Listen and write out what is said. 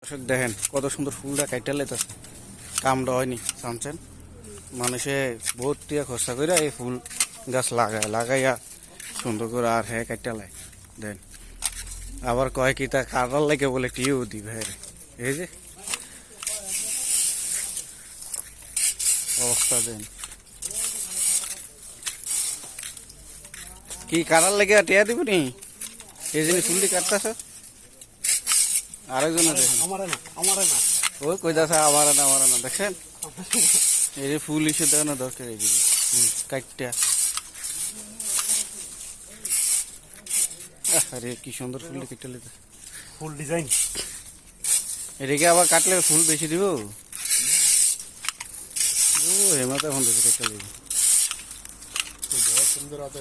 দর্শক দেখেন কত সুন্দর ফুলটা কাইটা লেতেছে, কামটা হয়নি জানছেন। মানুষে বহুত টিয়া খরচা করে এই ফুল গাছ লাগাইয়া সুন্দর করে আর হ্যাঁ কাইটা লাই দেন। আবার কয় কি তা কাটার লাগে বলে টিও দিবে হ্যাঁ। এই যে অবস্থা দেন, কি কাটার লাগে টিয়া দিব নি? এই জিনিস ফুলটি কাটতেছ আরেকজনে দেখেন, ওই কইতাছে আমার না দেখছেন। এই যে ফুল হিসেবে দেওয়ানো দরকার এই দিকে কাটটা। আরে কি সুন্দর ফুল কেটে লেতে, ফুল ডিজাইন। এদিকে আবার কাটলে ফুল বেশি দিব। ও হেমাতে এখন কেটে লেবে সুন্দর আছে।